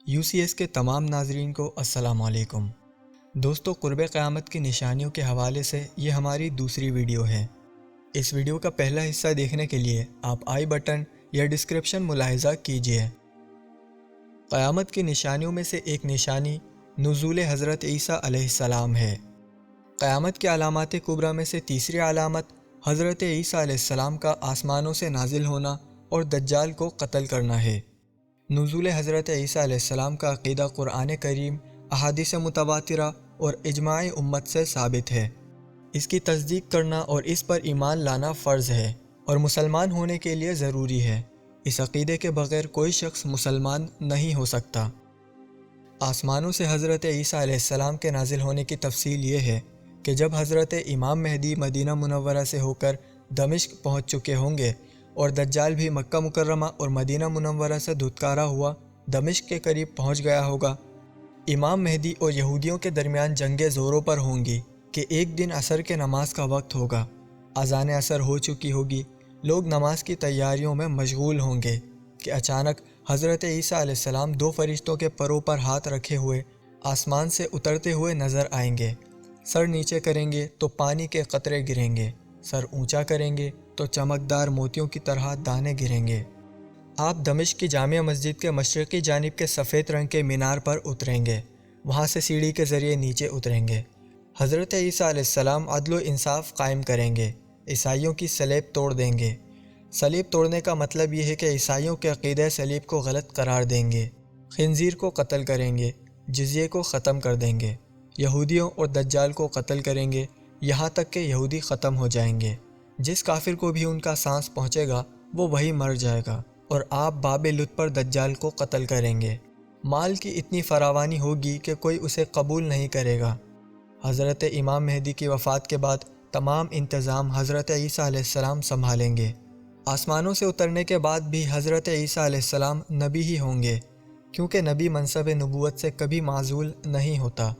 UCS کے تمام ناظرین کو السلام علیکم۔ دوستو، قرب قیامت کی نشانیوں کے حوالے سے یہ ہماری دوسری ویڈیو ہے۔ اس ویڈیو کا پہلا حصہ دیکھنے کے لیے آپ آئی بٹن یا ڈسکرپشن ملاحظہ کیجئے۔ قیامت کی نشانیوں میں سے ایک نشانی نزول حضرت عیسیٰ علیہ السلام ہے۔ قیامت کی علامات کبریٰ میں سے تیسری علامت حضرت عیسیٰ علیہ السلام کا آسمانوں سے نازل ہونا اور دجال کو قتل کرنا ہے۔ نزول حضرت عیسیٰ علیہ السلام کا عقیدہ قرآن کریم، احادیث متواترہ اور اجماع امت سے ثابت ہے۔ اس کی تصدیق کرنا اور اس پر ایمان لانا فرض ہے اور مسلمان ہونے کے لیے ضروری ہے۔ اس عقیدے کے بغیر کوئی شخص مسلمان نہیں ہو سکتا۔ آسمانوں سے حضرت عیسیٰ علیہ السلام کے نازل ہونے کی تفصیل یہ ہے کہ جب حضرت امام مہدی مدینہ منورہ سے ہو کر دمشق پہنچ چکے ہوں گے اور دجال بھی مکہ مکرمہ اور مدینہ منورہ سے دھتکارا ہوا دمشق کے قریب پہنچ گیا ہوگا، امام مہدی اور یہودیوں کے درمیان جنگیں زوروں پر ہوں گی کہ ایک دن عصر کے نماز کا وقت ہوگا، اذان عصر ہو چکی ہوگی، لوگ نماز کی تیاریوں میں مشغول ہوں گے کہ اچانک حضرت عیسیٰ علیہ السلام دو فرشتوں کے پروں پر ہاتھ رکھے ہوئے آسمان سے اترتے ہوئے نظر آئیں گے۔ سر نیچے کریں گے تو پانی کے قطرے گریں گے، سر اونچا کریں گے تو چمکدار موتیوں کی طرح دانے گریں گے۔ آپ دمشق کی جامع مسجد کے مشرقی جانب کے سفید رنگ کے مینار پر اتریں گے، وہاں سے سیڑھی کے ذریعے نیچے اتریں گے۔ حضرت عیسیٰ علیہ السلام عدل و انصاف قائم کریں گے، عیسائیوں کی صلیب توڑ دیں گے۔ صلیب توڑنے کا مطلب یہ ہے کہ عیسائیوں کے عقیدہ صلیب کو غلط قرار دیں گے، خنزیر کو قتل کریں گے، جزیے کو ختم کر دیں گے، یہودیوں اور دجال کو قتل کریں گے، یہاں تک کہ یہودی ختم ہو جائیں گے۔ جس کافر کو بھی ان کا سانس پہنچے گا وہ وہی مر جائے گا، اور آپ باب لط پر دجال کو قتل کریں گے۔ مال کی اتنی فراوانی ہوگی کہ کوئی اسے قبول نہیں کرے گا۔ حضرت امام مہدی کی وفات کے بعد تمام انتظام حضرت عیسیٰ علیہ السلام سنبھالیں گے۔ آسمانوں سے اترنے کے بعد بھی حضرت عیسیٰ علیہ السلام نبی ہی ہوں گے، کیونکہ نبی منصب نبوت سے کبھی معزول نہیں ہوتا،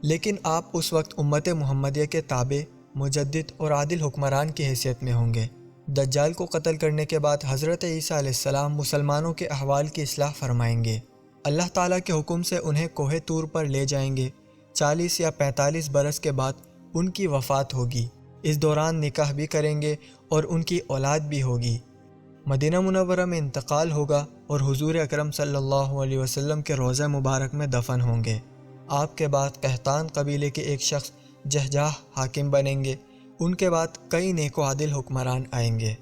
لیکن آپ اس وقت امت محمدیہ کے تابع، مجدد اور عادل حکمران کی حیثیت میں ہوں گے۔ دجال کو قتل کرنے کے بعد حضرت عیسیٰ علیہ السلام مسلمانوں کے احوال کی اصلاح فرمائیں گے۔ اللہ تعالیٰ کے حکم سے انہیں کوہ طور پر لے جائیں گے۔ 40 یا 45 برس کے بعد ان کی وفات ہوگی۔ اس دوران نکاح بھی کریں گے اور ان کی اولاد بھی ہوگی۔ مدینہ منورہ میں انتقال ہوگا اور حضور اکرم صلی اللہ علیہ وسلم کے روضہ مبارک میں دفن ہوں گے۔ آپ کے بعد قحطان قبیلے کے ایک شخص جہجاہ حاکم بنیں گے۔ ان کے بعد کئی نیک و عادل حکمران آئیں گے۔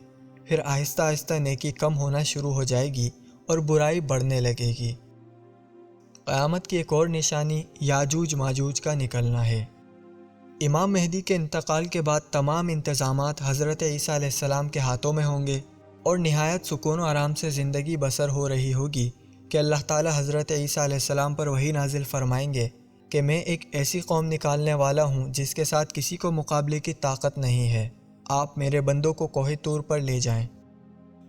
پھر آہستہ آہستہ نیکی کم ہونا شروع ہو جائے گی اور برائی بڑھنے لگے گی۔ قیامت کی ایک اور نشانی یاجوج ماجوج کا نکلنا ہے۔ امام مہدی کے انتقال کے بعد تمام انتظامات حضرت عیسیٰ علیہ السلام کے ہاتھوں میں ہوں گے اور نہایت سکون و آرام سے زندگی بسر ہو رہی ہوگی کہ اللہ تعالی حضرت عیسیٰ علیہ السلام پر وحی نازل فرمائیں گے کہ میں ایک ایسی قوم نکالنے والا ہوں جس کے ساتھ کسی کو مقابلے کی طاقت نہیں ہے، آپ میرے بندوں کو کوہ طور پر لے جائیں۔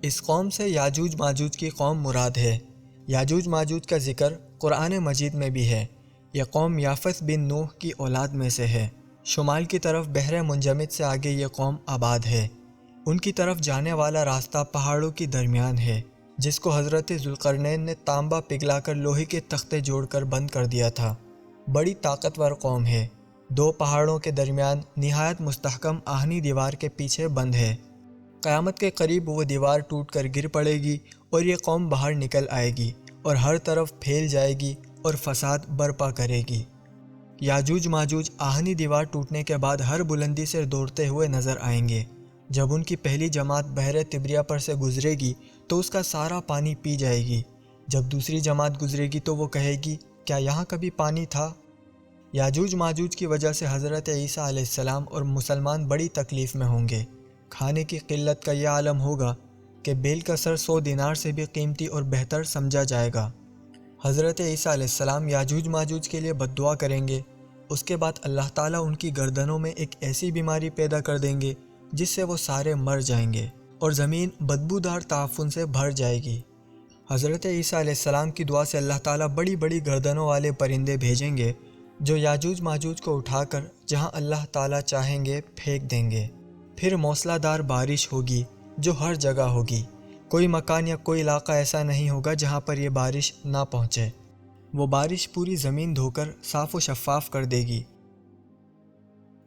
اس قوم سے یاجوج ماجوج کی قوم مراد ہے۔ یاجوج ماجوج کا ذکر قرآن مجید میں بھی ہے۔ یہ قوم یافث بن نوح کی اولاد میں سے ہے۔ شمال کی طرف بحر منجمد سے آگے یہ قوم آباد ہے۔ ان کی طرف جانے والا راستہ پہاڑوں کی درمیان ہے، جس کو حضرت ذوالقرنین نے تانبا پگھلا کر لوہے کے تختے جوڑ کر بند کر دیا تھا۔ بڑی طاقتور قوم ہے، دو پہاڑوں کے درمیان نہایت مستحکم آہنی دیوار کے پیچھے بند ہے۔ قیامت کے قریب وہ دیوار ٹوٹ کر گر پڑے گی اور یہ قوم باہر نکل آئے گی اور ہر طرف پھیل جائے گی اور فساد برپا کرے گی۔ یاجوج ماجوج آہنی دیوار ٹوٹنے کے بعد ہر بلندی سے دوڑتے ہوئے نظر آئیں گے۔ جب ان کی پہلی جماعت بحر تبریہ پر سے گزرے گی تو اس کا سارا پانی پی جائے گی۔ جب دوسری جماعت گزرے گی تو وہ کہے گی، کیا یہاں کبھی پانی تھا؟ یاجوج ماجوج کی وجہ سے حضرت عیسیٰ علیہ السلام اور مسلمان بڑی تکلیف میں ہوں گے۔ کھانے کی قلت کا یہ عالم ہوگا کہ بیل کا سر 100 دینار سے بھی قیمتی اور بہتر سمجھا جائے گا۔ حضرت عیسیٰ علیہ السلام یاجوج ماجوج کے لیے بد دعا کریں گے۔ اس کے بعد اللہ تعالیٰ ان کی گردنوں میں ایک ایسی بیماری پیدا کر دیں گے جس سے وہ سارے مر جائیں گے اور زمین بدبودار تعفن سے بھر جائے گی۔ حضرت عیسیٰ علیہ السلام کی دعا سے اللہ تعالیٰ بڑی بڑی گردنوں والے پرندے بھیجیں گے جو یاجوج ماجوج کو اٹھا کر جہاں اللہ تعالیٰ چاہیں گے پھینک دیں گے۔ پھر موسلا دار بارش ہوگی جو ہر جگہ ہوگی۔ کوئی مکان یا کوئی علاقہ ایسا نہیں ہوگا جہاں پر یہ بارش نہ پہنچے۔ وہ بارش پوری زمین دھو کر صاف و شفاف کر دے گی۔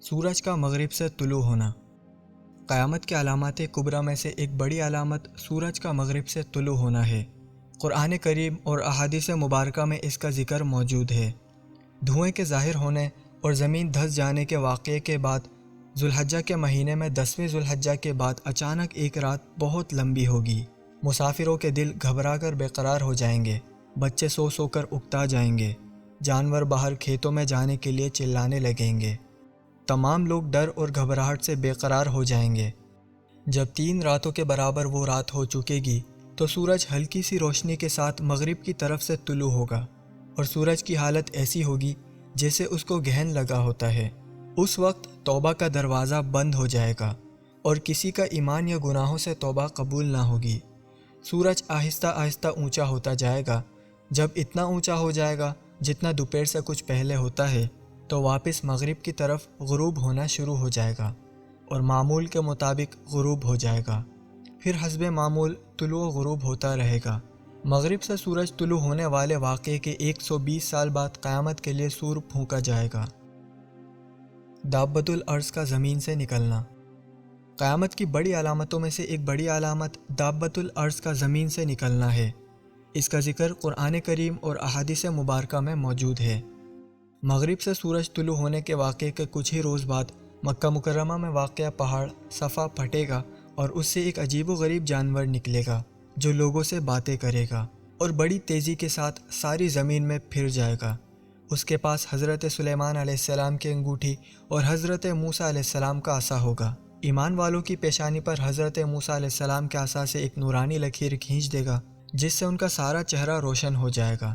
سورج کا مغرب سے طلوع ہونا۔ قیامت کے علامات کبریٰ میں سے ایک بڑی علامت سورج کا مغرب سے طلوع ہونا ہے۔ قرآن کریم اور احادیث مبارکہ میں اس کا ذکر موجود ہے۔ دھوئیں کے ظاہر ہونے اور زمین دھس جانے کے واقعے کے بعد ذوالحجہ کے مہینے میں 10ویں ذوالحجہ کے بعد اچانک ایک رات بہت لمبی ہوگی۔ مسافروں کے دل گھبرا کر بے قرار ہو جائیں گے، بچے سو سو کر اکتا جائیں گے، جانور باہر کھیتوں میں جانے کے لیے چلانے لگیں گے، تمام لوگ ڈر اور گھبراہٹ سے بے قرار ہو جائیں گے۔ جب 3 راتوں کے برابر وہ رات ہو چکے گی تو سورج ہلکی سی روشنی کے ساتھ مغرب کی طرف سے طلوع ہوگا اور سورج کی حالت ایسی ہوگی جیسے اس کو گہن لگا ہوتا ہے۔ اس وقت توبہ کا دروازہ بند ہو جائے گا اور کسی کا ایمان یا گناہوں سے توبہ قبول نہ ہوگی۔ سورج آہستہ آہستہ اونچا ہوتا جائے گا۔ جب اتنا اونچا ہو جائے گا جتنا دوپہر سے کچھ پہلے ہوتا ہے تو واپس مغرب کی طرف غروب ہونا شروع ہو جائے گا اور معمول کے مطابق غروب ہو جائے گا۔ پھر حسب معمول طلوع و غروب ہوتا رہے گا۔ مغرب سے سورج طلوع ہونے والے واقعے کے 120 سال بعد قیامت کے لیے سور پھونکا جائے گا۔ دابۃ الارض کا زمین سے نکلنا۔ قیامت کی بڑی علامتوں میں سے ایک بڑی علامت دابۃ الارض کا زمین سے نکلنا ہے۔ اس کا ذکر قرآن کریم اور احادیث مبارکہ میں موجود ہے۔ مغرب سے سورج طلوع ہونے کے واقعے کے کچھ ہی روز بعد مکہ مکرمہ میں واقع پہاڑ صفا پھٹے گا اور اس سے ایک عجیب و غریب جانور نکلے گا جو لوگوں سے باتیں کرے گا اور بڑی تیزی کے ساتھ ساری زمین میں پھر جائے گا۔ اس کے پاس حضرت سلیمان علیہ السلام کی انگوٹھی اور حضرت موسیٰ علیہ السلام کا عصا ہوگا۔ ایمان والوں کی پیشانی پر حضرت موسیٰ علیہ السلام کے عصا سے ایک نورانی لکیر کھینچ دے گا جس سے ان کا سارا چہرہ روشن ہو جائے گا،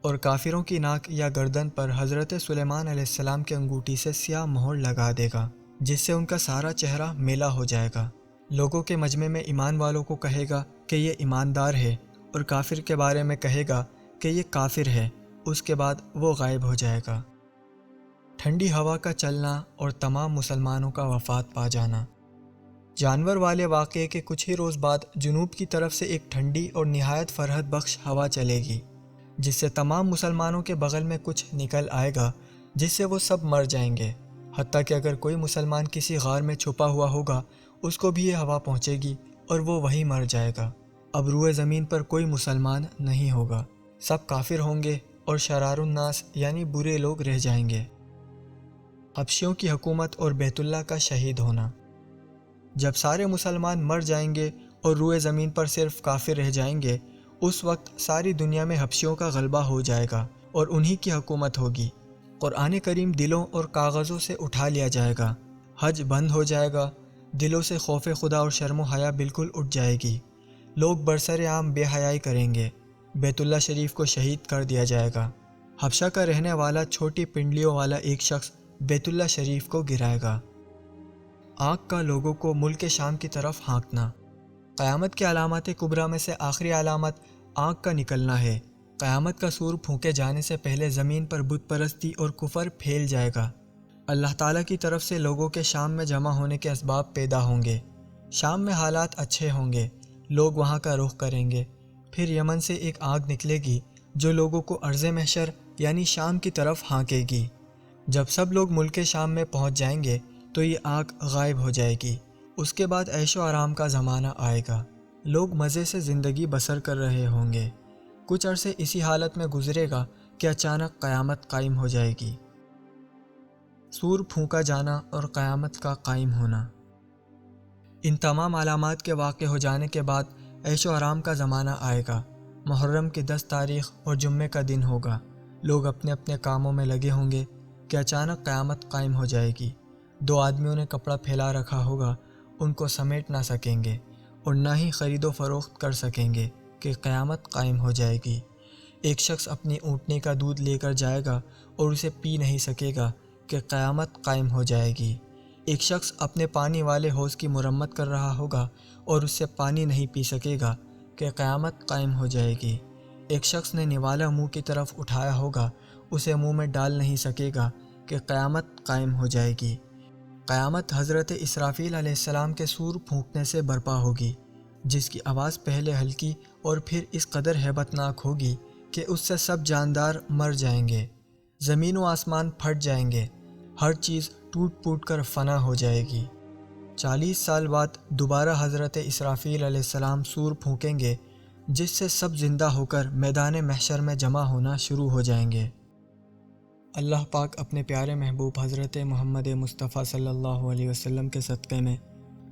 اور کافروں کی ناک یا گردن پر حضرت سلیمان علیہ السلام کی انگوٹھی سے سیاہ مہر لگا دے گا جس سے ان کا سارا چہرہ میلا ہو جائے گا۔ لوگوں کے مجمع میں ایمان والوں کو کہے گا کہ یہ ایماندار ہے اور کافر کے بارے میں کہے گا کہ یہ کافر ہے، اس کے بعد وہ غائب ہو جائے گا۔ ٹھنڈی ہوا کا چلنا اور تمام مسلمانوں کا وفات پا جانا۔ جانور والے واقعے کے کچھ ہی روز بعد جنوب کی طرف سے ایک ٹھنڈی اور نہایت فرحت بخش ہوا چلے گی جس سے تمام مسلمانوں کے بغل میں کچھ نکل آئے گا جس سے وہ سب مر جائیں گے، حتیٰ کہ اگر کوئی مسلمان کسی غار میں چھپا ہوا ہوگا اس کو بھی یہ ہوا پہنچے گی اور وہ وہیں مر جائے گا۔ اب روئے زمین پر کوئی مسلمان نہیں ہوگا، سب کافر ہوں گے اور شرار الناس یعنی برے لوگ رہ جائیں گے۔ حبشیوں کی حکومت اور بیت اللہ کا شہید ہونا۔ جب سارے مسلمان مر جائیں گے اور روئے زمین پر صرف کافر رہ جائیں گے، اس وقت ساری دنیا میں حبشیوں کا غلبہ ہو جائے گا اور انہی کی حکومت ہوگی۔ قرآن کریم دلوں اور کاغذوں سے اٹھا لیا جائے گا، حج بند ہو جائے گا، دلوں سے خوف خدا اور شرم و حیا بالکل اٹھ جائے گی، لوگ برسر عام بے حیائی کریں گے، بیت اللہ شریف کو شہید کر دیا جائے گا۔ حبشہ کا رہنے والا چھوٹی پنڈلیوں والا ایک شخص بیت اللہ شریف کو گرائے گا۔ آنکھ کا لوگوں کو ملک شام کی طرف ہانکنا۔ قیامت کے علامات کبریٰ میں سے آخری علامت آنکھ کا نکلنا ہے۔ قیامت کا سور پھونکے جانے سے پہلے زمین پر بت پرستی اور کفر پھیل جائے گا۔ اللہ تعالیٰ کی طرف سے لوگوں کے شام میں جمع ہونے کے اسباب پیدا ہوں گے۔ شام میں حالات اچھے ہوں گے، لوگ وہاں کا رخ کریں گے۔ پھر یمن سے ایک آگ نکلے گی جو لوگوں کو ارض محشر یعنی شام کی طرف ہانکے گی۔ جب سب لوگ ملک شام میں پہنچ جائیں گے تو یہ آگ غائب ہو جائے گی۔ اس کے بعد عیش و آرام کا زمانہ آئے گا، لوگ مزے سے زندگی بسر کر رہے ہوں گے۔ کچھ عرصے اسی حالت میں گزرے گا کہ اچانک قیامت قائم ہو جائے گی۔ سور پھونکا جانا اور قیامت کا قائم ہونا۔ ان تمام علامات کے واقع ہو جانے کے بعد عیش و آرام کا زمانہ آئے گا۔ محرم کی 10 تاریخ اور جمعے کا دن ہوگا، لوگ اپنے اپنے کاموں میں لگے ہوں گے کہ اچانک قیامت قائم ہو جائے گی۔ 2 آدمیوں نے کپڑا پھیلا رکھا ہوگا، ان کو سمیٹ نہ سکیں گے اور نہ ہی خرید و فروخت کر سکیں گے کہ قیامت قائم ہو جائے گی۔ ایک شخص اپنی اونٹنی کا دودھ لے کر جائے گا اور اسے پی نہیں سکے گا کہ قیامت قائم ہو جائے گی۔ ایک شخص اپنے پانی والے حوض کی مرمت کر رہا ہوگا اور اس سے پانی نہیں پی سکے گا کہ قیامت قائم ہو جائے گی۔ ایک شخص نے نوالا منہ کی طرف اٹھایا ہوگا، اسے منہ میں ڈال نہیں سکے گا کہ قیامت قائم ہو جائے گی۔ قیامت حضرت اسرافیل علیہ السلام کے سور پھونکنے سے برپا ہوگی، جس کی آواز پہلے ہلکی اور پھر اس قدر ہیبت ناک ہوگی کہ اس سے سب جاندار مر جائیں گے، زمین و آسمان پھٹ جائیں گے، ہر چیز ٹوٹ پھوٹ کر فنا ہو جائے گی۔ 40 سال بعد دوبارہ حضرت اسرافیل علیہ السلام سور پھونکیں گے، جس سے سب زندہ ہو کر میدان محشر میں جمع ہونا شروع ہو جائیں گے۔ اللہ پاک اپنے پیارے محبوب حضرت محمد مصطفیٰ صلی اللہ علیہ وسلم کے صدقے میں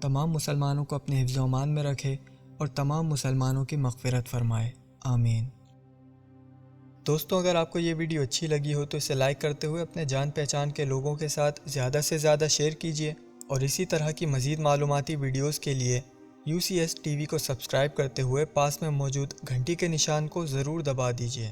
تمام مسلمانوں کو اپنے حفظ و امان میں رکھے اور تمام مسلمانوں کی مغفرت فرمائے، آمین۔ دوستو، اگر آپ کو یہ ویڈیو اچھی لگی ہو تو اسے لائک کرتے ہوئے اپنے جان پہچان کے لوگوں کے ساتھ زیادہ سے زیادہ شیئر کیجیے، اور اسی طرح کی مزید معلوماتی ویڈیوز کے لیے UCS TV کو سبسکرائب کرتے ہوئے پاس میں موجود گھنٹی کے نشان کو ضرور دبا دیجیے۔